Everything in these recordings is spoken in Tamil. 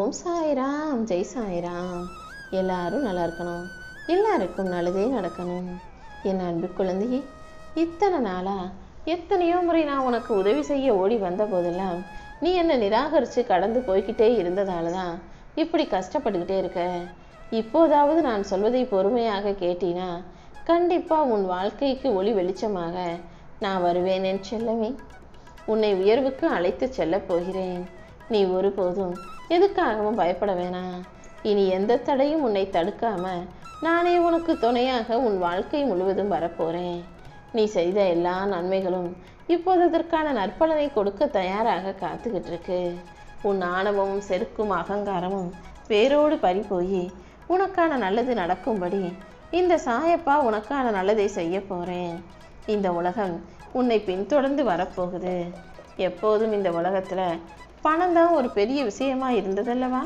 ஓம் சாய்ராம், ஜெய் சாய்ராம். எல்லாரும் நல்லா இருக்கணும், எல்லாருக்கும் நல்லதே நடக்கணும். என் அன்பு குழந்தையே, இத்தனை நாளா எத்தனையோ முறை நான் உனக்கு உதவி செய்ய ஓடி வந்த போதெல்லாம் நீ என்னை நிராகரித்து கடந்து போய்கிட்டே இருந்ததால தான் இப்படி கஷ்டப்பட்டுக்கிட்டே இருக்க. இப்போதாவது நான் சொல்வதை பொறுமையாக கேட்டினா கண்டிப்பாக உன் வாழ்க்கைக்கு ஒளி வெளிச்சமாக நான் வருவேன் என் செல்லமே. உன்னை உயர்வுக்கு அழைத்து செல்ல போகிறேன். நீ ஒருபோதும் எதுக்காகவும் பயப்பட வேணாம். இனி எந்த தடையும் உன்னை தடுக்காம நானே உனக்கு துணையாக உன் வாழ்க்கை முழுவதும் வரப்போறேன். நீ செய்த எல்லா நன்மைகளும் இப்போது அதற்கான நற்பலனை கொடுக்க தயாராக காத்துக்கிட்டு இருக்கு. உன் ஆணவமும் செருக்கும் அகங்காரமும் வேரோடு பறி போய் உனக்கான நல்லது நடக்கும்படி இந்த சாயப்பா உனக்கான நல்லதை செய்ய போறேன். இந்த உலகம் உன்னை பின்தொடர்ந்து வரப்போகுது. எப்போதும் இந்த உலகத்துல பணம் தான் ஒரு பெரிய விஷயமா இருந்ததல்லவா?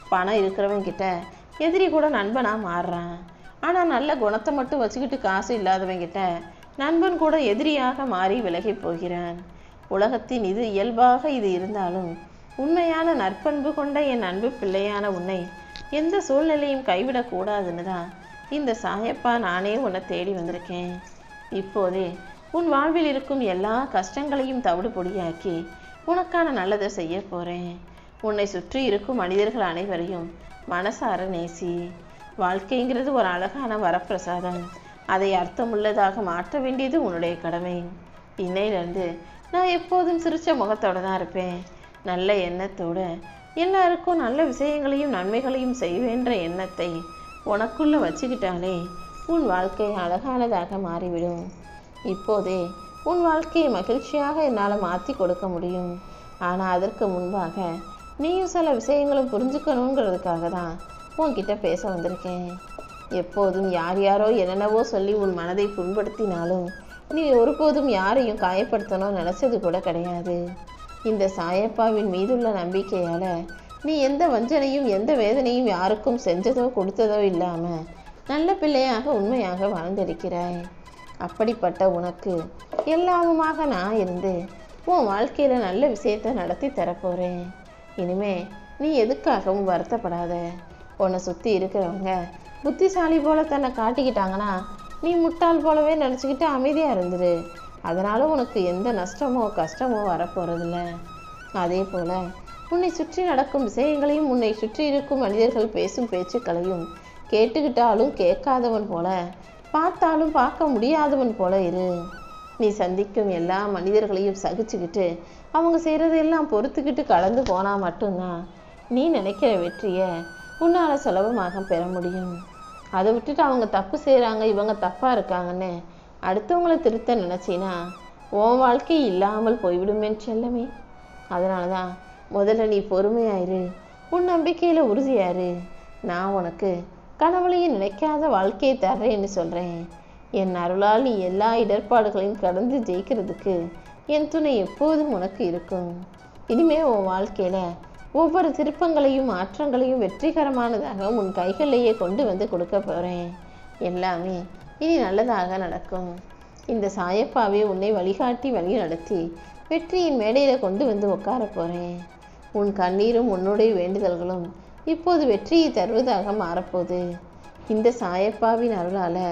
பணம் இருக்கிறவங்க கிட்ட எதிரி கூட நண்பனா மாறுறான். ஆனா நல்ல குணத்தை மட்டும் வச்சுக்கிட்டு காசு இல்லாதவங்க கிட்ட நண்பன் கூட எதிரியாக மாறி விலகி போகிறான். உலகத்தின் இது இயல்பாக இது இருந்தாலும் உண்மையான நற்பண்பு கொண்ட என் அன்பு பிள்ளையான உன்னை எந்த சூழ்நிலையும் கைவிடக்கூடாதுன்னு தான் இந்த சாயப்பா நானே உன்னை தேடி வந்திருக்கேன். இப்போதே உன் வாழ்வில் இருக்கும் எல்லா கஷ்டங்களையும் தவிடு பொடியாக்கி உனக்கான நல்லதை செய்ய போறேன். உன்னை சுற்றி இருக்கும் மனிதர்கள் அனைவரையும் மனசார நேசி. வாழ்க்கைங்கிறது ஒரு அழகான வரப்பிரசாதம். அதை அர்த்தமுள்ளதாக மாற்ற வேண்டியது உன்னுடைய கடமை. இன்னையிலிருந்து நான் எப்போதும் சிரிச்ச முகத்தோட தான் இருப்பேன். நல்ல எண்ணத்தோட எல்லாருக்கும் நல்ல விஷயங்களையும் நன்மைகளையும் செய்வேன்ற எண்ணத்தை உனக்குள்ள வச்சுக்கிட்டாலே உன் வாழ்க்கை அழகானதாக மாறிவிடும். இப்போதே உன் வாழ்க்கையை மகிழ்ச்சியாக என்னால் மாற்றி கொடுக்க முடியும். ஆனால் அதற்கு முன்பாக நீயும் சில விஷயங்களும் புரிஞ்சுக்கணுங்கிறதுக்காக தான் உன்கிட்ட பேச வந்திருக்கேன். எப்போதும் யார் யாரோ என்னென்னவோ சொல்லி உன் மனதை புண்படுத்தினாலும் நீ ஒருபோதும் யாரையும் காயப்படுத்தணும்னு நினச்சது கூட கிடையாது. இந்த சாயப்பாவின் மீதுள்ள நம்பிக்கையால் நீ எந்த வஞ்சனையும் எந்த வேதனையும் யாருக்கும் செஞ்சதோ கொடுத்ததோ இல்லாமல் நல்ல பிள்ளையாக உண்மையாக வாழ்ந்திருக்கிறாய். அப்படிப்பட்ட உனக்கு எல்லாமுமாக நான் இருந்து உன் வாழ்க்கையில் நல்ல விஷயத்தை நடத்தி தரப்போகிறேன். இனிமே நீ எதுக்காகவும் வருத்தப்படாத. உன்னை சுற்றி இருக்கிறவங்க புத்திசாலி போல தன்னை காட்டிக்கிட்டாங்கன்னா நீ முட்டாள் போலவே நினச்சிக்கிட்டு அமைதியாக இருந்துரு. அதனால் உனக்கு எந்த நஷ்டமோ கஷ்டமோ வரப்போகிறதில்ல. அதே போல் உன்னை சுற்றி நடக்கும் விஷயங்களையும் உன்னை சுற்றி இருக்கும் மனிதர்கள் பேசும் பேச்சுக்களையும் கேட்டுக்கிட்டாலும் கேட்காதவன் போல பார்த்தாலும் பார்க்க முடியாதவன் போல இரு. நீ சந்திக்கும் எல்லா மனிதர்களையும் சகிச்சுக்கிட்டு அவங்க செய்கிறதையெல்லாம் பொறுத்துக்கிட்டு கடந்து போனால் மட்டும்தான் நீ நினைக்கிற வெற்றியை உன்னால் சுலபமாக பெற முடியும். அதை விட்டுட்டு அவங்க தப்பு செய்கிறாங்க இவங்க தப்பாக இருக்காங்கன்னு அடுத்தவங்களை திருத்த நினச்சின்னா உன் வாழ்க்கை இல்லாமல் போய்விடுமேன்னு செல்லமே. அதனால தான் முதல்ல நீ பொறுமையாயிரு, உன் நம்பிக்கையில் உறுதியாரு. நான் உனக்கு கனவுலையும் நினைக்காத வாழ்க்கையை தர்றேன்னு சொல்கிறேன். என் அருளால் நீ எல்லா இடர்பாடுகளையும் கடந்து ஜெயிக்கிறதுக்கு என் துணை எப்போதும் உனக்கு இருக்கும். இனிமே உன் வாழ்க்கையில் ஒவ்வொரு திருப்பங்களையும் மாற்றங்களையும் வெற்றிகரமானதாக உன் கைகளிலேயே கொண்டு வந்து கொடுக்க போகிறேன். எல்லாமே இனி நல்லதாக நடக்கும். இந்த சாயப்பாவே உன்னை வழிகாட்டி வழி நடத்தி வெற்றியின் மேடையில் கொண்டு வந்து உட்கார போகிறேன். உன் கண்ணீரும் உன்னுடைய வேண்டுதல்களும் இப்போது வெற்றியை தருவதாக மாறப்போகுது. இந்த சாயப்பாவின் அருளால்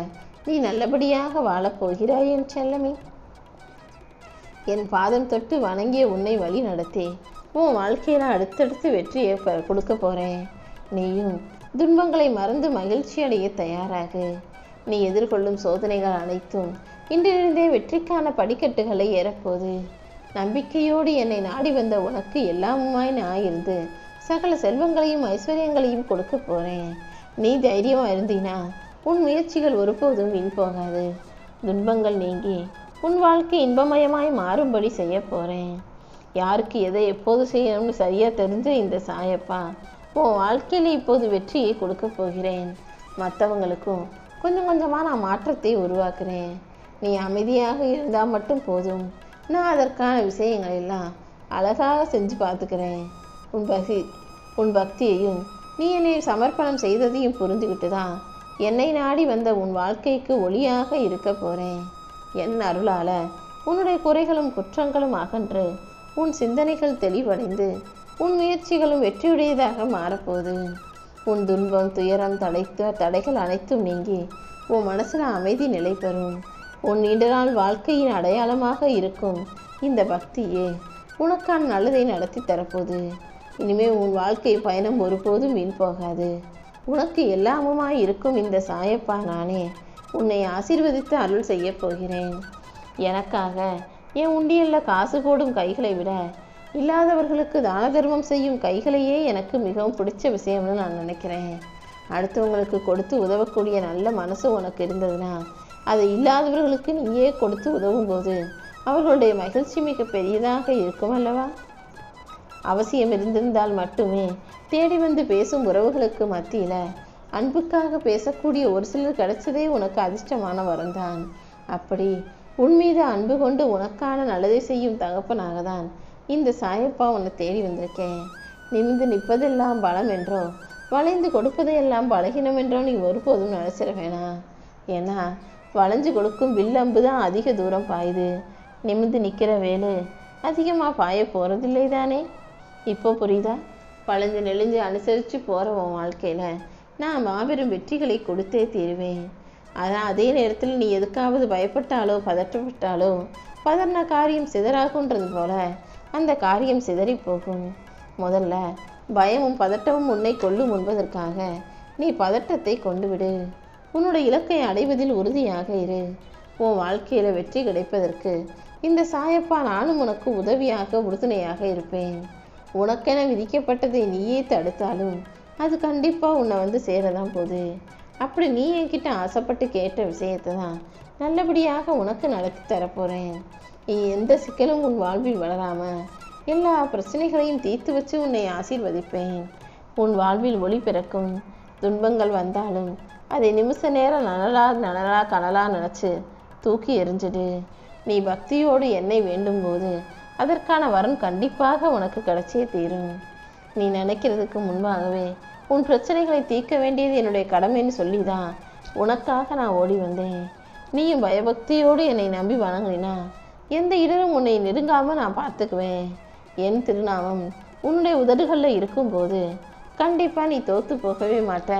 நீ நல்லபடியாக வாழப்போகிறாய் என் செல்லமே. என் பாதம் தொட்டு வணங்கிய உன்னை வழி நடத்தி உன் வாழ்க்கையில் அடுத்தடுத்து வெற்றியை கொடுக்க போகிறேன். நீயும் துன்பங்களை மறந்து மகிழ்ச்சி அடைய தயாராகு. நீ எதிர்கொள்ளும் சோதனைகள் அனைத்தும் இன்றிருந்தே வெற்றிக்கான படிக்கட்டுகளை ஏறப்போது. நம்பிக்கையோடு என்னை நாடி வந்த உனக்கு எல்லாமுமாய் நான் இருந்து சகல செல்வங்களையும் ஐஸ்வர்யங்களையும் கொடுக்க போகிறேன். நீ தைரியமாக இருந்தீனா உன் முயற்சிகள் ஒருபோதும் வீண் போகாது. துன்பங்கள் நீங்கி உன் வாழ்க்கை இன்பமயமாய் மாறும்படி செய்ய போகிறேன். யாருக்கு எதை எப்போது செய்யணும்னு சரியாக தெரிஞ்ச இந்த சாயப்பா உன் வாழ்க்கையில் இப்போது வெற்றியை கொடுக்க போகிறேன். மற்றவங்களுக்கும் கொஞ்சம் கொஞ்சமாக நான் மாற்றத்தை உருவாக்குறேன். நீ அமைதியாக இருந்தால் மட்டும் போதும். நான் அதற்கான விஷயங்கள் எல்லாம் அழகாக செஞ்சு பார்த்துக்கிறேன். உன் பக்தியையும் நீ என்னை சமர்ப்பணம் செய்ததையும் புரிஞ்சுக்கிட்டு தான் என்னை நாடி வந்த உன் வாழ்க்கைக்கு ஒளியாக இருக்க போகிறேன். என் அருளால் உன்னுடைய குறைகளும் குற்றங்களும் அகன்று உன் சிந்தனைகள் தெளிவடைந்து உன் முயற்சிகளும் வெற்றியுடையதாக மாறப்போகுது. உன் துன்பம், துயரம், தடைகள் அனைத்தும் நீங்கி உன் மனசில் அமைதி நிலை பெறும். உன் நீண்ட நாள் வாழ்க்கையின் அடையாளமாக இருக்கும் இந்த பக்தியே உனக்கான நல்லதை நடத்தி தரப்போகுது. இனிமேல் உன் வாழ்க்கை பயணம் ஒருபோதும் வீண் போகாது. உனக்கு எல்லாமுமாய் இருக்கும் இந்த சாயப்பா நானே உன்னை ஆசீர்வதித்து அருள் செய்ய போகிறேன். எனக்காக என் உண்டியலில் காசு போடும் கைகளை விட இல்லாதவர்களுக்கு தான தர்மம் செய்யும் கைகளையே எனக்கு மிகவும் பிடிச்ச விஷயம்னு நான் நினைக்கிறேன். அடுத்தவங்களுக்கு கொடுத்து உதவக்கூடிய நல்ல மனசு உனக்கு இருந்ததுன்னா அதை இல்லாதவர்களுக்கு நீயே கொடுத்து உதவும் போது அவர்களுடைய மகிழ்ச்சி மிக பெரியதாக இருக்கும் அல்லவா? அவசியம் இருந்திருந்தால் மட்டுமே தேடி வந்து பேசும் உறவுகளுக்கு மத்தியில் அன்புக்காக பேசக்கூடிய ஒரு சிலர் கிடைச்சதே உனக்கு அதிர்ஷ்டமான வரம்தான். அப்படி உன் மீது அன்பு கொண்டு உனக்கான நல்லதை செய்யும் தகப்பனாக தான் இந்த சாயப்பா உன்னை தேடி வந்திருக்கேன். நிமிர்ந்து நிற்பதெல்லாம் பலம் என்றோ வளைந்து கொடுப்பதையெல்லாம் பலகீனம் என்றோ நீ ஒருபோதும் நினைச்சிட வேணாம். ஏன்னா வளைஞ்சு கொடுக்கும் வில்லம்பு தான் அதிக தூரம் பாயுது. நிமிர்ந்து நிற்கிற வேலு அதிகமாக பாய போகிறதில்லை தானே? இப்போ புரியுதா? வளைஞ்சு நெளிஞ்சு அனுசரித்து போகிற உன் வாழ்க்கையில் நான் மாபெரும் வெற்றிகளை கொடுத்தே தீருவேன். ஆனால் அதே நேரத்தில் நீ எதுக்காவது பயப்பட்டாலோ பதற்றப்பட்டாலோ பதறின காரியம் சிதறாகுன்றது போல அந்த காரியம் சிதறி போகும். முதல்ல பயமும் பதட்டமும் உன்னை கொல்லும் என்பதற்காக நீ பதட்டத்தை கொண்டு விடு. உன்னுடைய இலக்கை அடைவதில் உறுதியாக இரு. உன் வாழ்க்கையில் வெற்றி கிடைப்பதற்கு இந்த சாயப்பா நானும் உனக்கு உதவியாக உறுதுணையாக இருப்பேன். உனக்கென விதிக்கப்பட்டதை நீயே தடுத்தாலும் அது கண்டிப்பாக உன்னை வந்து சேரதான் போகுது. அப்படி நீ என்கிட்ட ஆசைப்பட்டு கேட்ட விஷயத்தை தான் நல்லபடியாக உனக்கு நடத்தி தரப்போகிறேன். நீ எந்த சிக்கலும் உன் வாழ்வில் வளராமல் எல்லா பிரச்சனைகளையும் தீர்த்து வச்சு உன்னை ஆசீர்வதிப்பேன். உன் வாழ்வில் ஒளி பிறக்கும். துன்பங்கள் வந்தாலும் அதை நிமிஷ நேரம் நனலா கனலா நினச்சி தூக்கி எறிஞ்சிடு. நீ பக்தியோடு என்னை வேண்டும் போது அதற்கான வரன் கண்டிப்பாக உனக்கு கிடைச்சே தீரும். நீ நினைக்கிறதுக்கு முன்பாகவே உன் பிரச்சனைகளை தீர்க்க வேண்டியது என்னுடைய கடமைன்னு சொல்லி தான் உனக்காக நான் ஓடி வந்தேன். நீயும் பயபக்தியோடு என்னை நம்பி வணங்கினா எந்த இடரும் உன்னை நெருங்காமல் நான் பார்த்துக்குவேன். என் திருநாமம் உன்னுடைய உதடுகளில் இருக்கும்போது கண்டிப்பாக நீ தோற்று போகவே மாட்ட.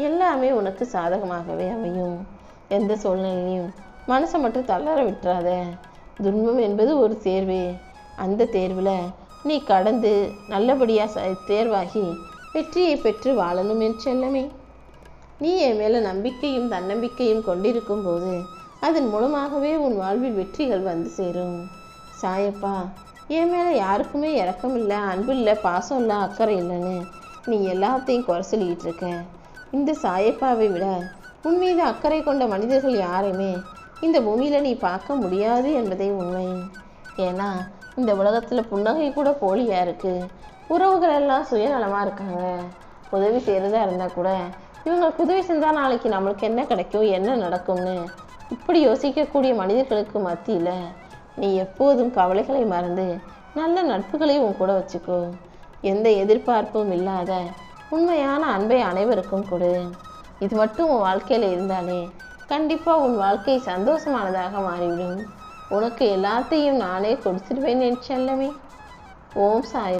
எல்லாமே உனக்கு சாதகமாகவே அமையும். எந்த சூழ்நிலையும் மனசை மட்டும் தளர விட்டுறாத. துன்பம் என்பது ஒரு தேர்வு. அந்த தேர்வில் நீ கடந்து நல்லபடியாக தேர்வாகி வெற்றியை பெற்று வாழணும் என் செல்லமே. நீ என் மேலே நம்பிக்கையும் தன்னம்பிக்கையும் கொண்டிருக்கும் போது அதன் மூலமாகவே உன் வாழ்வில் வெற்றிகள் வந்து சேரும். சாயப்பா என் மேலே யாருக்குமே இரக்கம் இல்லை, அன்பு இல்லை, பாசம் இல்லை, அக்கறை இல்லைன்னு நீ எல்லாத்தையும் குறை சொல்லிக்கிட்டு இருக்க. இந்த சாயப்பாவை விட உன் மீது அக்கறை கொண்ட மனிதர்கள் யாரையுமே இந்த பூமியில் நீ பார்க்க முடியாது என்பதே உண்மை. ஏன்னா இந்த உலகத்தில் புன்னகை கூட போலியாக இருக்குது. உறவுகள் எல்லாம் சுயநலமாக இருக்காங்க. உதவி செய்கிறதா இருந்தால் கூட இவங்களுக்கு உதவி செஞ்சால் நாளைக்கு நம்மளுக்கு என்ன கிடைக்கும், என்ன நடக்கும்னு இப்படி யோசிக்கக்கூடிய மனிதர்களுக்கு மத்தியில் நீ எப்போதும் கவலைகளை மறந்து நல்ல நட்புகளை உன் கூட வச்சுக்கோ. எந்த எதிர்பார்ப்பும் இல்லாத உண்மையான அன்பை அனைவருக்கும் கொடு. இது மட்டும் உன் வாழ்க்கையில் இருந்தாலே கண்டிப்பாக உன் வாழ்க்கை சந்தோஷமானதாக மாறிவிடும். உனக்கு எல்லாத்தையும் நானே கொடுத்துடுவேன் என் செல்லமே. ஓம் சாய்.